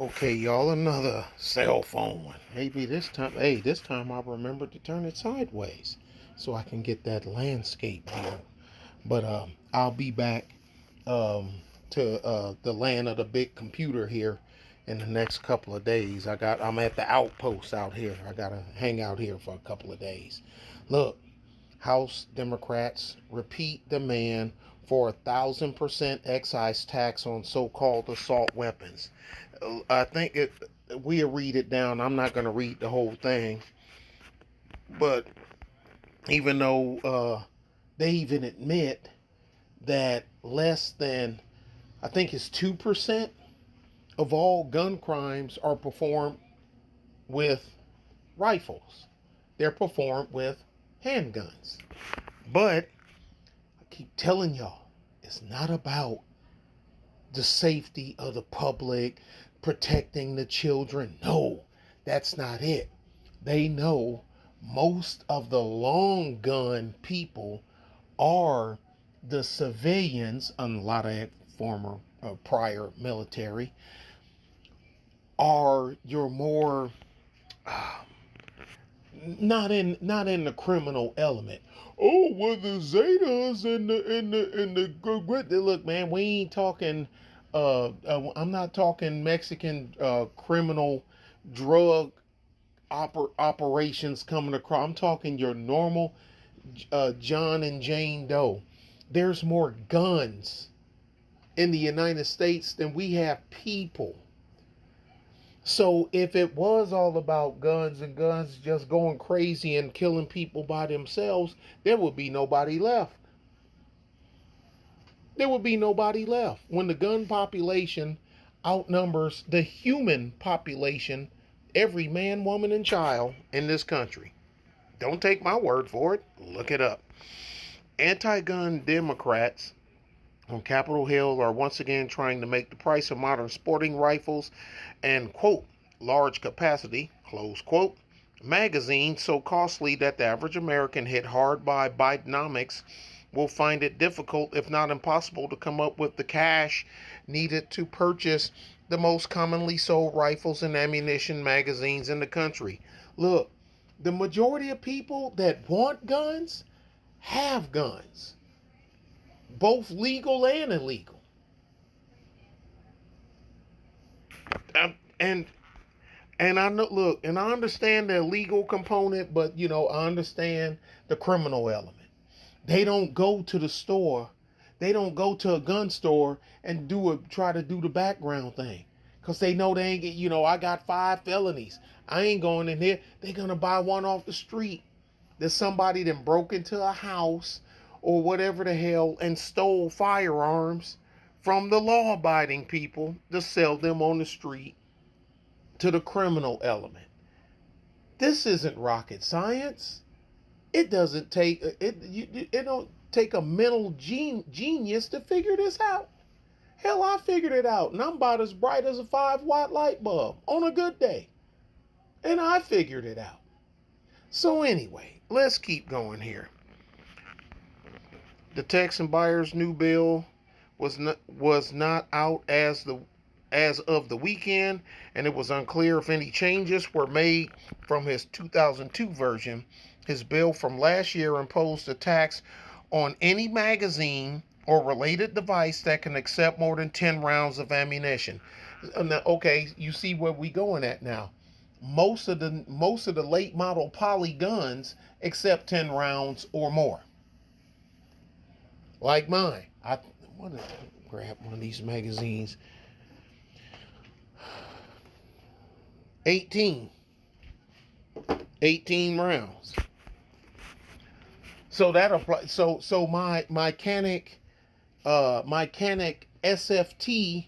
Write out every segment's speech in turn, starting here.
Okay, y'all, another cell phone. Maybe this time, this time I'll remember to turn it sideways so I can get that landscape view. But I'll be back to the land of the big computer here in the next couple of days. I'm at the outpost out here. I gotta hang out here for a couple of days. Look, House Democrats repeat demand for 1,000% excise tax on so-called assault weapons. I think we'll read it down. I'm not going to read the whole thing, but even though they even admit that less than, I think it's 2% of all gun crimes are performed with rifles. They're performed with handguns. But I keep telling y'all, it's not about the safety of the public, protecting the children. No, that's not it. They know most of the long gun people are the civilians, and a lot of former prior military, are your more not in the criminal element. Oh, well, the Zetas and the good. Look, man, we ain't talking. I'm not talking Mexican criminal drug operations coming across. I'm talking your normal John and Jane Doe. There's more guns in the United States than we have people. So if it was all about guns and guns just going crazy and killing people by themselves, there would be nobody left. There would be nobody left. When the gun population outnumbers the human population, every man, woman, and child in this country. Don't take my word for it. Look it up. Anti-gun Democrats on Capitol Hill are once again trying to make the price of modern sporting rifles and, quote, large capacity, close quote, magazines so costly that the average American hit hard by Bidenomics will find it difficult, if not impossible, to come up with the cash needed to purchase the most commonly sold rifles and ammunition magazines in the country. Look, the majority of people that want guns have guns, both legal and illegal. And I know, look, and I understand the legal component, but I understand the criminal element. They don't go to the store, they don't go to a gun store and try to do the background thing, because they know they ain't get. I got 5 felonies. I ain't going in there. They're gonna buy one off the street. There's somebody that broke into a house or whatever the hell and stole firearms from the law-abiding people to sell them on the street to the criminal element. This isn't rocket science. It doesn't take it don't take a mental genius to figure this out. Hell, I figured it out, and I'm about as bright as a 5-watt light bulb on a good day. And I figured it out. So anyway, let's keep going here. The Texan buyer's new bill was not out as of the weekend, and it was unclear if any changes were made from his 2002 version. His bill from last year imposed a tax on any magazine or related device that can accept more than 10 rounds of ammunition. Now, okay, you see where we going at now. Most of the late model poly guns accept 10 rounds or more. Like mine. I want to grab one of these magazines. 18 rounds. So that applies. So my Canic SFT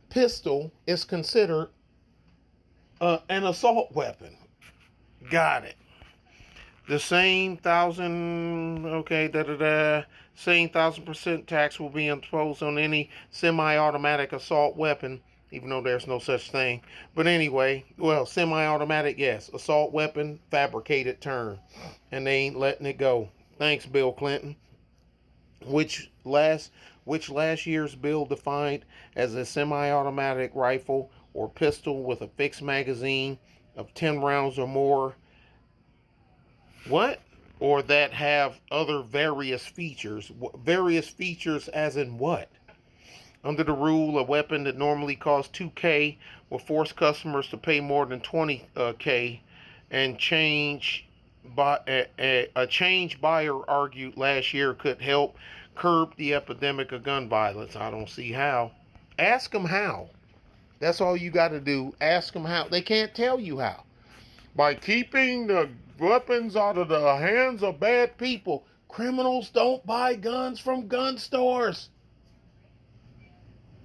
pistol is considered an assault weapon. Got it. The same same 1,000% tax will be imposed on any semi-automatic assault weapon, even though there's no such thing. But anyway, well, semi-automatic, yes. Assault weapon, fabricated term. And they ain't letting it go. Thanks, Bill Clinton. Which last year's bill defined as a semi-automatic rifle or pistol with a fixed magazine of 10 rounds or more. What? Or that have other various features. Various features as in what? Under the rule, a weapon that normally costs $2K will force customers to pay more than $20K, and a change buyer argued last year could help curb the epidemic of gun violence. I don't see how. Ask them how. That's all you got to do. Ask them how. They can't tell you how. By keeping the weapons out of the hands of bad people. Criminals don't buy guns from gun stores.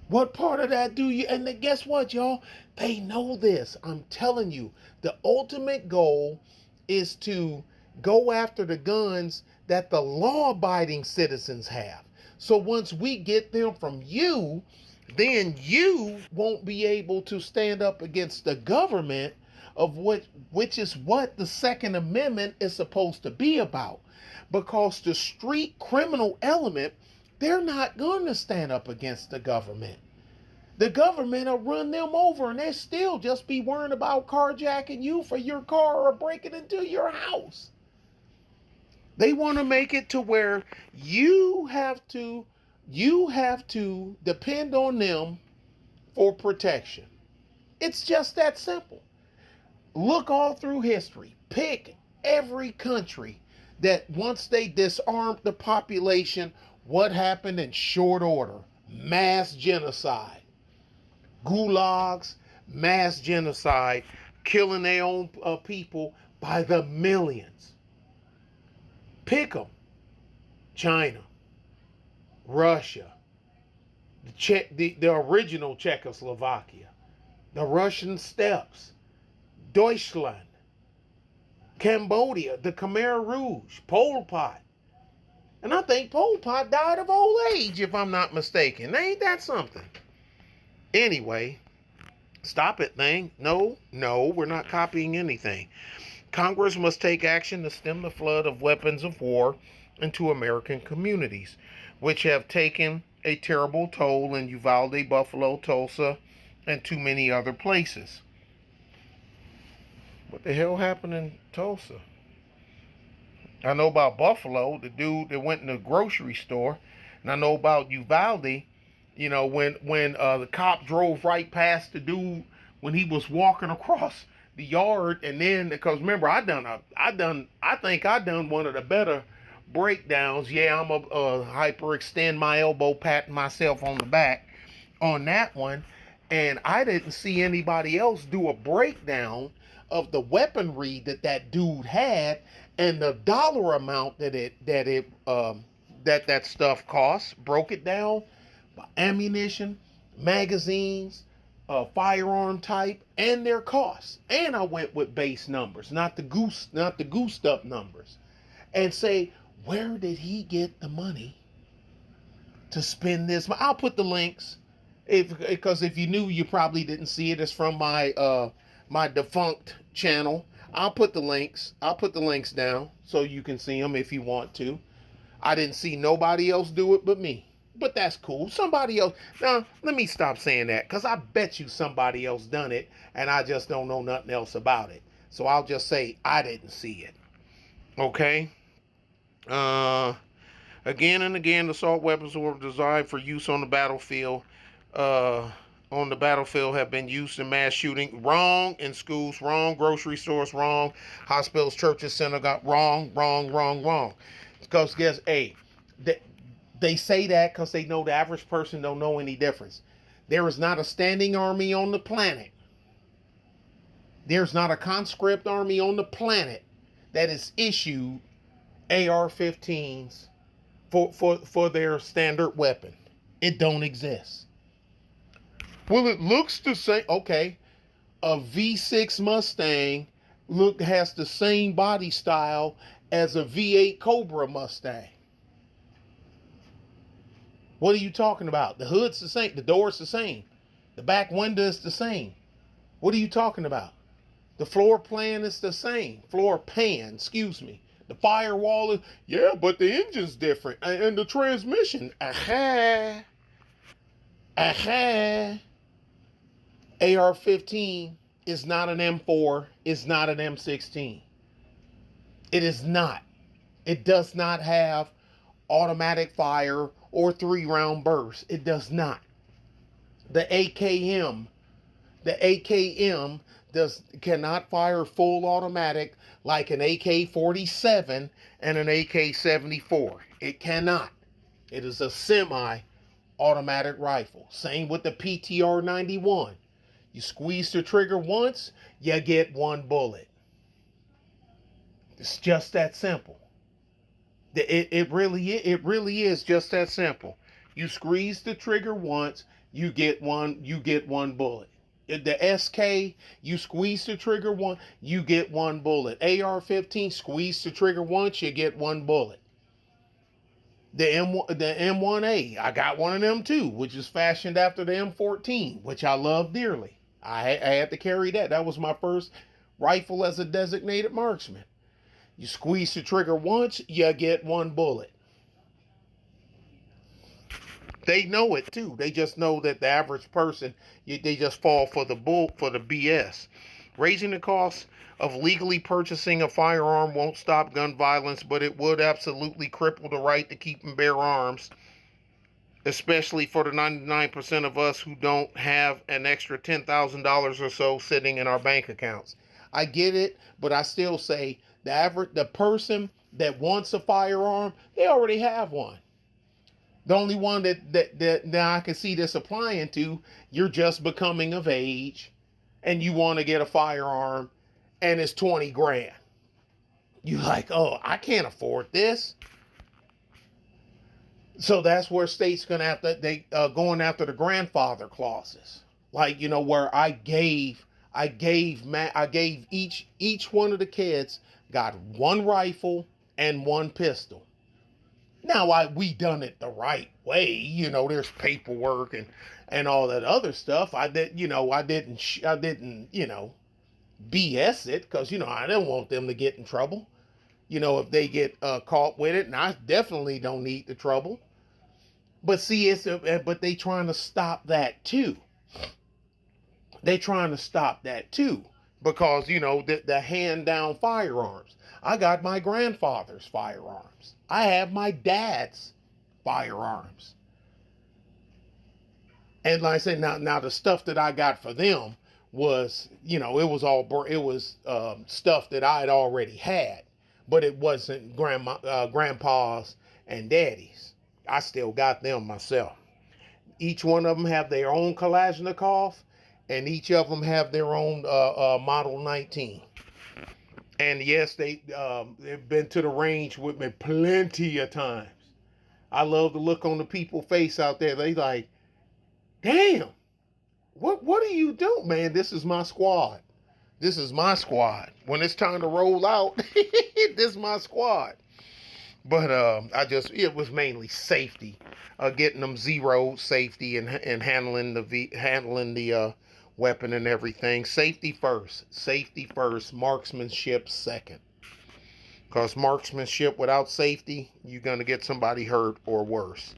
What part of that do you? And guess what, y'all? They know this. I'm telling you, the ultimate goal is to go after the guns that the law-abiding citizens have. So once we get them from you, then you won't be able to stand up against the government of which is what the Second Amendment is supposed to be about. Because the street criminal element, they're not going to stand up against the government. The government will run them over, and they still just be worrying about carjacking you for your car or breaking into your house. They want to make it to where you have to depend on them for protection. It's just that simple. Look all through history. Pick every country that once they disarmed the population, what happened in short order? Mass genocide. Gulags, mass genocide, killing their own people by the millions. Pick them. China, Russia, the original Czechoslovakia, the Russian steppes, Deutschland, Cambodia, the Khmer Rouge, Pol Pot. And I think Pol Pot died of old age, if I'm not mistaken. Ain't that something? Anyway, stop it thing. No, we're not copying anything. Congress must take action to stem the flood of weapons of war into American communities, which have taken a terrible toll in Uvalde, Buffalo, Tulsa, and too many other places. What the hell happened in Tulsa? I know about Buffalo, the dude that went in the grocery store, and I know about Uvalde. You know, when the cop drove right past the dude when he was walking across the yard, and then because remember I think I done one of the better breakdowns. Yeah, I'm a hyperextend my elbow, patting myself on the back on that one, and I didn't see anybody else do a breakdown of the weaponry that dude had and the dollar amount that stuff costs. Broke it down. Ammunition, magazines, firearm type, and their costs. And I went with base numbers, not the goosed up numbers, and say, where did he get the money to spend this? I'll put the links, because if you knew, you probably didn't see it. It's from my my defunct channel. I'll put the links. I'll put the links down so you can see them if you want to. I didn't see nobody else do it but me. But that's cool. Somebody else. Now, let me stop saying that, because I bet you somebody else done it and I just don't know nothing else about it. So I'll just say I didn't see it. Okay? Again and again, assault weapons were designed for use on the battlefield. Have been used in mass shooting. Wrong. In schools. Wrong. Grocery stores. Wrong. Hospitals, churches, synagogue. Wrong. Because guess, they say that because they know the average person don't know any difference. There is not a standing army on the planet. There's not a conscript army on the planet that is issued AR-15s for their standard weapon. It don't exist. Well, it looks the same. Okay, a V6 Mustang has the same body style as a V8 Cobra Mustang. What are you talking about? The hood's the same. The door's the same. The back window's the same. What are you talking about? The floor plan is the same. Floor pan, excuse me. The firewall is, yeah, but the engine's different. And the transmission. AR-15 is not an M4, it's not an M16. It is not. It does not have automatic fire or 3-round burst. It does not. The AKM, the AKM cannot fire full automatic like an AK-47 and an AK-74. It cannot. It is a semi-automatic rifle. Same with the PTR-91. You squeeze the trigger once, you get one bullet. It's just that simple. It really is just that simple. You squeeze the trigger once, you get one bullet. The SK, you squeeze the trigger once, you get one bullet. AR-15, squeeze the trigger once, you get one bullet. The M1A, I got one of them too, which is fashioned after the M14, which I love dearly. I had to carry that. That was my first rifle as a designated marksman. You squeeze the trigger once, you get one bullet. They know it too. They just know that the average person, they just fall for the BS. Raising the cost of legally purchasing a firearm won't stop gun violence, but it would absolutely cripple the right to keep and bear arms, especially for the 99% of us who don't have an extra $10,000 or so sitting in our bank accounts. I get it, but I still say the person that wants a firearm, they already have one. The only one that now I can see this applying to, you're just becoming of age and you want to get a firearm and it's 20 grand. You're like, oh, I can't afford this. So that's where states gonna have to going after the grandfather clauses. Like, where I gave each one of the kids got one rifle and one pistol. Now we done it the right way, there's paperwork and all that other stuff. I didn't BS it because I didn't want them to get in trouble. If they get caught with it, and I definitely don't need the trouble. But see, but they trying to stop that too. They trying to stop that too because the hand down firearms. I got my grandfather's firearms. I have my dad's firearms. And like I said, now the stuff that I got for them was, it was stuff that I had already had, but it wasn't grandpa's and daddy's. I still got them myself. Each one of them have their own Kalashnikov, and each of them have their own Model 19. And yes, they've been to the range with me plenty of times. I love the look on the people's face out there. They like, damn, what do you do, man? This is my squad. This is my squad. When it's time to roll out, this is my squad. But it was mainly safety, getting them zeroed, safety, and handling the weapon and everything. Safety first, marksmanship second. Because marksmanship without safety, you're gonna get somebody hurt or worse.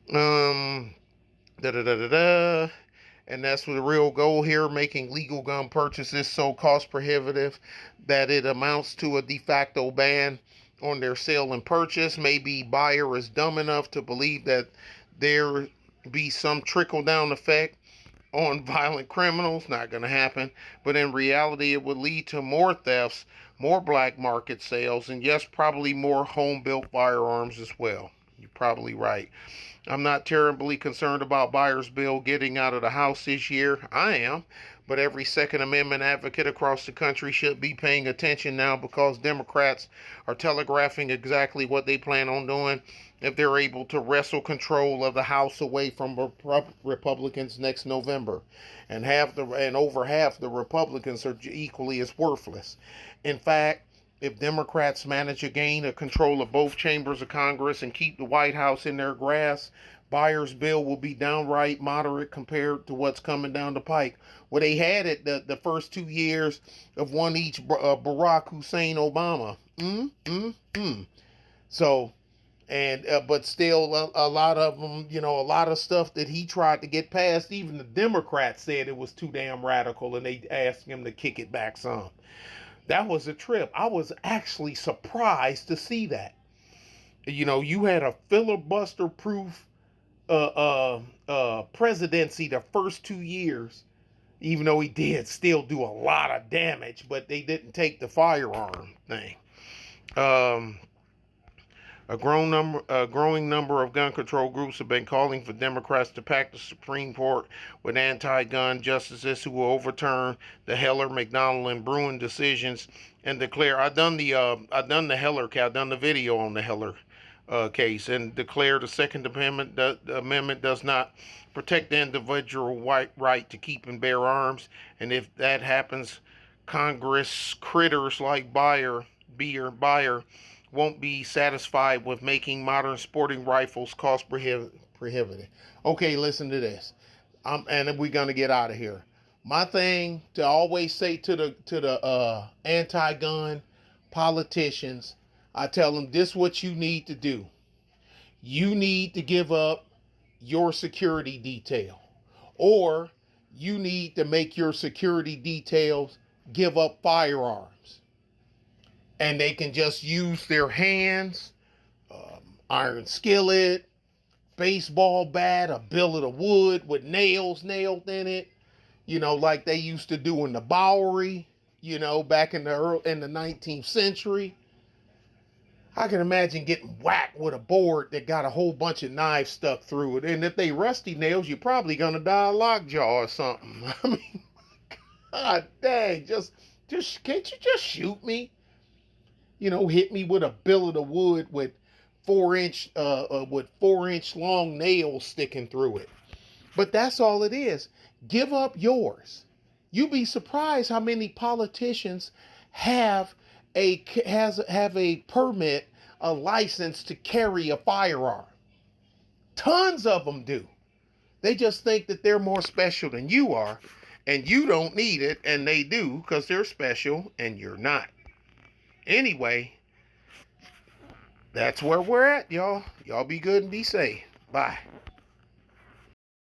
And that's the real goal here, making legal gun purchases so cost prohibitive that it amounts to a de facto ban on their sale and purchase. Maybe buyer is dumb enough to believe that there be some trickle down effect on violent criminals. Not going to happen. But in reality, it would lead to more thefts, more black market sales, and yes, probably more home built firearms as well. You're probably right. I'm not terribly concerned about Buyer's Bill getting out of the House this year. I am. But every Second Amendment advocate across the country should be paying attention now because Democrats are telegraphing exactly what they plan on doing if they're able to wrestle control of the House away from Republicans next November. And over half the Republicans are equally as worthless. In fact, if Democrats manage to gain a control of both chambers of Congress and keep the White House in their grasp, Buyer's Bill will be downright moderate compared to what's coming down the pike. Well, they had it the first 2 years of one each Barack Hussein Obama. So, And but still, a lot of them, a lot of stuff that he tried to get passed, even the Democrats said it was too damn radical, and they asked him to kick it back some. That was a trip. I was actually surprised to see that. You had a filibuster-proof presidency the first 2 years, even though he did still do a lot of damage, but they didn't take the firearm thing. A growing number of gun control groups have been calling for Democrats to pack the Supreme Court with anti-gun justices who will overturn the Heller, McDonald, and Bruen decisions and declare. I've done the video on the Heller case, and declare the Second Amendment. The amendment does not protect the individual right to keep and bear arms, and if that happens, Congress critters like Beyer won't be satisfied with making modern sporting rifles cost prohibitive. Okay, listen to this. And we're gonna get out of here. My thing to always say to the anti-gun politicians, I tell them this: what you need to do. You need to give up your security detail, or you need to make your security details give up firearms. And they can just use their hands, iron skillet, baseball bat, a billet of wood with nails nailed in it, like they used to do in the Bowery, back in the 19th century. I can imagine getting whacked with a board that got a whole bunch of knives stuck through it. And if they rusty nails, you're probably going to die of lockjaw or something. I mean, God dang, just can't you just shoot me? Hit me with a billet of wood with 4-inch long nails sticking through it. But that's all it is. Give up yours. You'd be surprised how many politicians have a permit, a license to carry a firearm. Tons of them do. They just think that they're more special than you are, and you don't need it, and they do because they're special and you're not. Anyway, that's where we're at, y'all. Y'all be good and be safe. Bye.